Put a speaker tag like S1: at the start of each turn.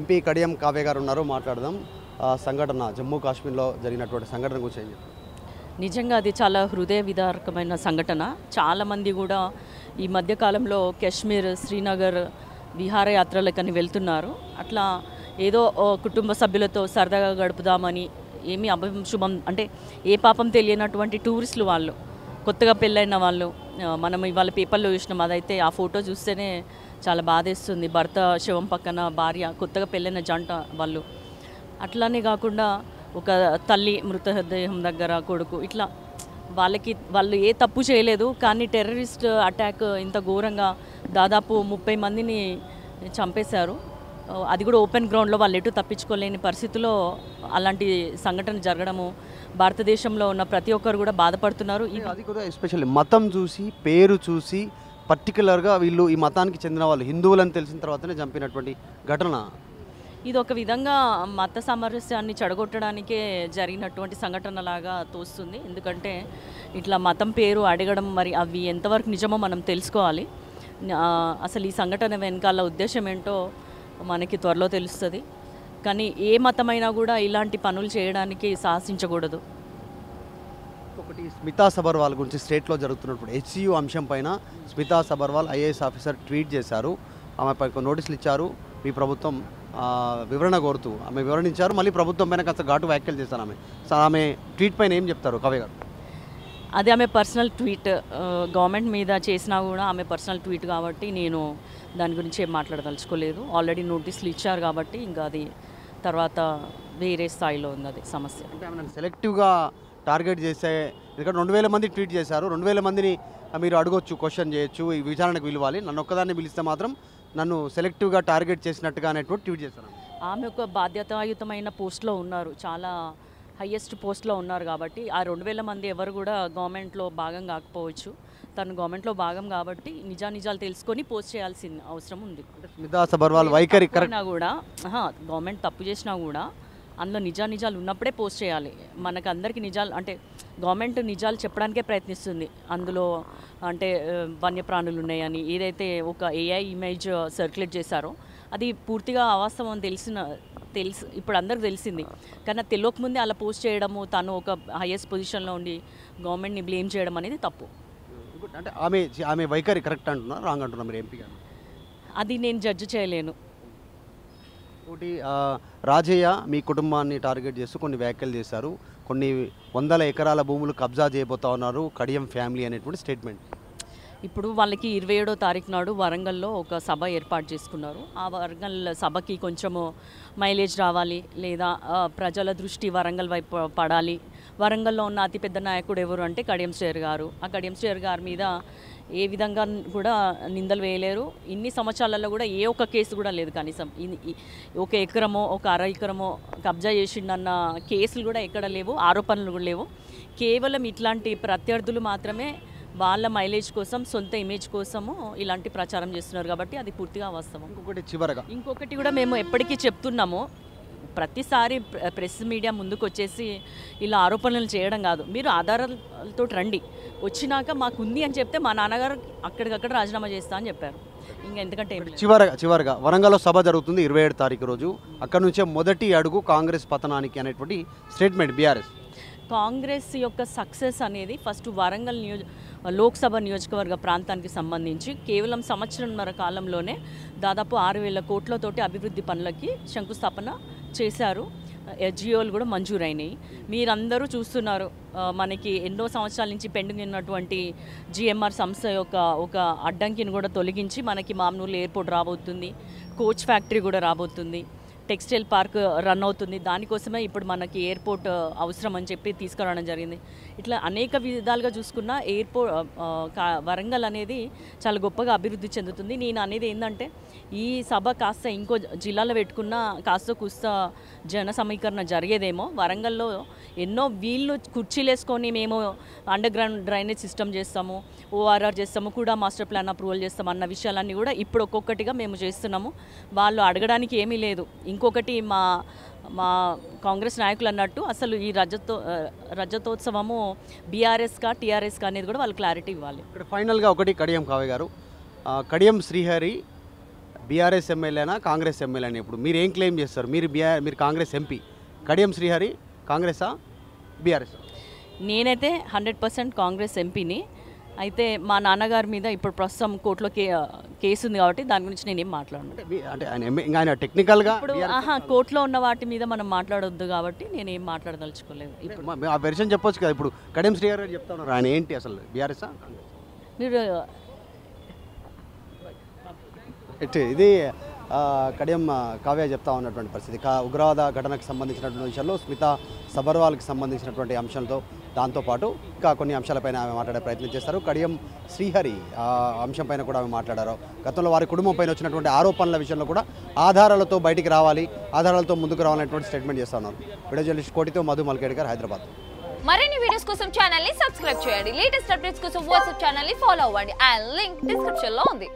S1: MP Kadiyam Kavya గారు ఉన్నారు, మాట్లాడదాం. సంఘటన జమ్మూ కాశ్మీర్లో జరిగినటువంటి సంఘటన గురించి ఏం చెప్తారు?
S2: నిజంగా అది చాలా హృదయ విదారకమైన సంఘటన. చాలామంది కూడా ఈ మధ్యకాలంలో కాశ్మీర్, శ్రీనగర్ విహారయాత్రలకని వెళ్తున్నారు. అట్లా ఏదో కుటుంబ సభ్యులతో సరదాగా గడుపుదామని, ఏమీ అభశుభం అంటే ఏ పాపం తెలియనటువంటి టూరిస్టులు వాళ్ళు, కొత్తగా పెళ్ళైన వాళ్ళు. మనం ఇవాళ పేపర్లో చూసినాం, అదైతే ఆ ఫోటో చూస్తేనే చాలా బాధేస్తుంది. భర్త శవం పక్కన భార్య, కొత్తగా పెళ్ళైన జంట వాళ్ళు. అట్లానే కాకుండా ఒక తల్లి మృతదేహం దగ్గర కొడుకు, ఇట్లా వాళ్ళు ఏ తప్పు చేయలేదు, కానీ టెర్రరిస్ట్ అటాక్ ఇంత ఘోరంగా దాదాపు 30 మందిని చంపేశారు. అది కూడా ఓపెన్ గ్రౌండ్లో, వాళ్ళు ఎటు తప్పించుకోలేని పరిస్థితిలో అలాంటి సంఘటన జరగడము భారతదేశంలో ఉన్న ప్రతి ఒక్కరు కూడా బాధపడుతున్నారు.
S1: అది కూడా ఎస్పెషల్లీ మతం చూసి, పేరు చూసి, పర్టికులర్గా వీళ్ళు ఈ మతానికి చెందిన వాళ్ళు హిందువులని తెలిసిన తర్వాతనే చంపినటువంటి ఘటన.
S2: ఇది ఒక విధంగా మత సామరస్యాన్ని చెడగొట్టడానికే జరిగినటువంటి సంఘటనలాగా తోస్తుంది. ఎందుకంటే ఇట్లా మతం పేరు అడగడం, మరి అవి ఎంతవరకు నిజమో మనం తెలుసుకోవాలి. అసలు ఈ సంఘటన వెనకాల ఉద్దేశం ఏంటో మనకి త్వరలో తెలుస్తుంది. కానీ ఏ మతమైనా కూడా ఇలాంటి పనులు చేయడానికి సాహసించకూడదు.
S1: ఒకటి స్మితా సబర్వాల్ గురించి స్టేట్లో జరుగుతున్నప్పుడు హెచ్సియు అంశం పైన Smita Sabharwal IAS officer tweet చేశారు. ఆమెపై నోటీసులు ఇచ్చారు. మీ ప్రభుత్వం వివరణ కోరుతూ ఆమె వివరణించారు. మళ్ళీ ప్రభుత్వం పైన కాస్త ఘాటు వ్యాఖ్యలు చేశారు ఆమె. ఆమె ట్వీట్ పైన ఏం చెప్తారు కావ్య గారు?
S2: అది ఆమె పర్సనల్ ట్వీట్. గవర్నమెంట్ మీద చేసినా కూడా ఆమె పర్సనల్ ట్వీట్ కాబట్టి నేను దాని గురించి ఏం మాట్లాడదలుచుకోలేదు. ఆల్రెడీ నోటీసులు ఇచ్చారు కాబట్టి ఇంకా అది తర్వాత వేరే స్థాయిలో ఉంది అది సమస్య.
S1: అంటే ఆమె సెలెక్టివ్గా టార్గెట్ చేసే, ఎందుకంటే 2000 మంది ట్వీట్ చేశారు. 2000 మందిని మీరు అడగొచ్చు, క్వశ్చన్ చేయొచ్చు, ఈ విచారణకు పిలవాలి, నన్ను ఒక్కదాన్ని పిలిస్తే మాత్రం నన్ను సెలెక్టివ్గా టార్గెట్ చేసినట్టుగా అనేటువంటి ట్వీట్ చేశారు.
S2: ఆమె ఒక బాధ్యతాయుతమైన పోస్ట్లో ఉన్నారు, చాలా హయ్యెస్ట్ పోస్ట్లో ఉన్నారు కాబట్టి ఆ 2000 మంది ఎవరు కూడా గవర్నమెంట్లో భాగం కాకపోవచ్చు. తను గవర్నమెంట్లో భాగం కాబట్టి నిజానిజాలు తెలుసుకొని పోస్ట్ చేయాల్సిన అవసరం ఉంది.
S1: స్మితా సబర్వాల్ వైఖరి కరెక్ట్
S2: కూడా గవర్నమెంట్ తప్పు చేసినా కూడా అందులో నిజాలు ఉన్నప్పుడే పోస్ట్ చేయాలి. మనకు అందరికీ నిజాలు అంటే గవర్నమెంట్ నిజాలు చెప్పడానికే ప్రయత్నిస్తుంది. అందులో అంటే వన్యప్రాణులు ఉన్నాయని ఏదైతే ఒక ఏఐ ఇమేజ్ సర్క్యులేట్ చేశారో అది పూర్తిగా అవాస్తవం తెలుసు ఇప్పుడు అందరికి తెలిసింది. కానీ తెలియకముందే అలా పోస్ట్ చేయడము, తను ఒక హైయెస్ట్ పొజిషన్లో ఉండి గవర్నమెంట్ని బ్లేమ్ చేయడం అనేది తప్పు.
S1: అంటే ఆమె వైఖరి కరెక్ట్ అంటున్నారు, రాంగ్ అంటున్నారు మీరు ఎంపీ గారు?
S2: అది నేను జడ్జి చేయలేను.
S1: ఒకటి రాజయ్య మీ కుటుంబాన్ని టార్గెట్ చేస్తూ కొన్ని వ్యాఖ్యలు చేశారు. కొన్ని 100 ఎకరాల భూములు కబ్జా చేయబోతా ఉన్నారు కడియం ఫ్యామిలీ అనేటువంటి స్టేట్మెంట్.
S2: ఇప్పుడు వాళ్ళకి 27వ తారీఖు నాడు వరంగల్లో ఒక సభ ఏర్పాటు చేసుకున్నారు. ఆ వరంగల్ సభకి కొంచెము మైలేజ్ రావాలి, లేదా ప్రజల దృష్టి వరంగల్ వైపు పడాలి. వరంగల్లో ఉన్న అతిపెద్ద నాయకుడు ఎవరు అంటే కడియం శ్రేయర్ గారు. ఆ కడియం శ్రేయర్ గారి మీద ఏ విధంగా కూడా నిందలు వేయలేరు. ఇన్ని సంవత్సరాలలో కూడా ఏ ఒక్క కేసు కూడా లేదు. కనీసం ఒక ఎకరమో ఒక అర ఎకరమో కబ్జా చేసిండన్న కేసులు కూడా ఎక్కడ లేవు, ఆరోపణలు కూడా లేవు. కేవలం ఇట్లాంటి ప్రత్యర్థులు మాత్రమే వాళ్ళ మైలేజ్ కోసం, సొంత ఇమేజ్ కోసము ఇలాంటి ప్రచారం చేస్తున్నారు కాబట్టి అది పూర్తిగా వాస్తవం. ఇంకొకటి కూడా మేము ఎప్పటికీ చెప్తున్నాము, ప్రతిసారి ప్రెస్ మీడియా ముందుకు వచ్చేసి ఇలా ఆరోపణలు చేయడం కాదు. మీరు ఆధారాలతో రండి, వచ్చినాక మాకు ఉంది అని చెప్తే మా నాన్నగారు అక్కడికక్కడ రాజీనామా చేస్తా అని చెప్పారు. ఇంకా ఎందుకంటే
S1: చివరగా వరంగల్లో సభ జరుగుతుంది 27 తారీఖు రోజు. అక్కడ నుంచే మొదటి అడుగు కాంగ్రెస్ పతనానికి అనేటువంటి స్టేట్మెంట్ బీఆర్ఎస్.
S2: కాంగ్రెస్ యొక్క సక్సెస్ అనేది ఫస్ట్ వరంగల్ లోక్సభ నియోజకవర్గ ప్రాంతానికి సంబంధించి కేవలం సంవత్సరంన్నర కాలంలోనే దాదాపు 6,000 కోట్లతోటి అభివృద్ధి పనులకి శంకుస్థాపన చేశారు. ఎస్జిఓలు కూడా మంజూరైనాయి. మీరందరూ చూస్తున్నారు, మనకి ఎన్నో సంవత్సరాల నుంచి పెండింగ్ ఉన్నటువంటి జిఎంఆర్ సంస్థ యొక్క ఒక అడ్డంకిని కూడా తొలగించి మనకి మామూలు ఎయిర్పోర్ట్ రాబోతుంది, కోచ్ ఫ్యాక్టరీ కూడా రాబోతుంది, టెక్స్టైల్ పార్క్ రన్ అవుతుంది. దానికోసమే ఇప్పుడు మనకి ఎయిర్పోర్ట్ అవసరం అని చెప్పి తీసుకురావడం జరిగింది. ఇట్లా అనేక విధాలుగా చూసుకున్న వరంగల్ అనేది చాలా గొప్పగా అభివృద్ధి చెందుతుంది. నేను అనేది ఏంటంటే ఈ సభ కాస్త ఇంకో జిల్లాలో పెట్టుకున్న కాస్త కూస్త జన సమీకరణ జరిగేదేమో. వరంగల్లో ఎన్నో వీళ్ళు కుర్చీలు వేసుకొని మేము అండర్ గ్రౌండ్ డ్రైనేజ్ సిస్టమ్ చేస్తాము, ఓఆర్ఆర్ చేస్తాము, కూడా మాస్టర్ ప్లాన్ అప్రూవల్ చేస్తాము అన్న విషయాలన్నీ కూడా ఇప్పుడు ఒక్కొక్కటిగా మేము చేస్తున్నాము. వాళ్ళు అడగడానికి ఏమీ లేదు. ఇంకొకటి మా కాంగ్రెస్ నాయకులు అన్నట్టు అసలు ఈ రజతోత్సవము బీఆర్ఎస్కా టీఆర్ఎస్కా అనేది కూడా వాళ్ళు క్లారిటీ ఇవ్వాలి.
S1: ఇక్కడ ఫైనల్గా ఒకటి కడియం కావ్య గారు, కడియం శ్రీహరి బీఆర్ఎస్ ఎమ్మెల్యేనా కాంగ్రెస్ ఎమ్మెల్యేనా? ఇప్పుడు మీరు ఏం క్లెయిమ్ చేస్తారు? మీరు కాంగ్రెస్ ఎంపీ, కడియం శ్రీహరి కాంగ్రెసా బీఆర్ఎస్?
S2: నేనైతే 100% కాంగ్రెస్ ఎంపీని. అయితే మా నాన్నగారి మీద ఇప్పుడు ప్రస్తుతం కోర్టులో కేసు ఉంది కాబట్టి దాని గురించి నేనేం మాట్లాడను.
S1: అంటే ఆయన టెక్నికల్గా
S2: ఇప్పుడు కోర్టులో ఉన్న వాటి మీద మనం మాట్లాడొద్దు కాబట్టి నేనేం మాట్లాడదలుచుకోలేదు. ఇప్పుడు
S1: ఆ వెర్షన్ చెప్పొచ్చు కదా. ఇప్పుడు కడియం శ్రీహరి గారు చెప్తా ఉన్నారు, ఆయన ఏంటి అసలు బీఆర్ఎస్ఆ కాంగ్రెస్?
S2: మీరు
S1: ఇది కడియం కావ్య చెప్తా ఉన్నటువంటి పరిస్థితి. ఉగ్రవాద ఘటనకు సంబంధించినటువంటి విషయంలో స్మితా సబర్వాల్కి సంబంధించినటువంటి అంశంతో దాంతోపాటు ఇంకా కొన్ని అంశాలపైన ఆమె మాట్లాడే ప్రయత్నం చేస్తారు. కడియం శ్రీహరి ఆ అంశంపైన కూడా ఆమె మాట్లాడారు. గతంలో వారి కుటుంబం పైన వచ్చినటువంటి ఆరోపణల విషయంలో కూడా ఆధారాలతో బయటికి రావాలి, ఆధారాలతో ముందుకు రావాలనేటువంటి స్టేట్మెంట్ చేస్తా ఉన్నారు. వీడియో జర్నలిస్ట్ కోటితో మధు మల్కేడ్కర్, హైదరాబాద్.
S3: మరిన్ని వీడియోస్ కోసం ఛానల్ ని సబ్స్క్రైబ్ చేయండి. లేటెస్ట్ అప్డేట్స్ కోసం వాట్సాప్ ఛానల్ ని ఫాలో అవ్వండి. ఆ లింక్ డిస్క్రిప్షన్ లో ఉంది.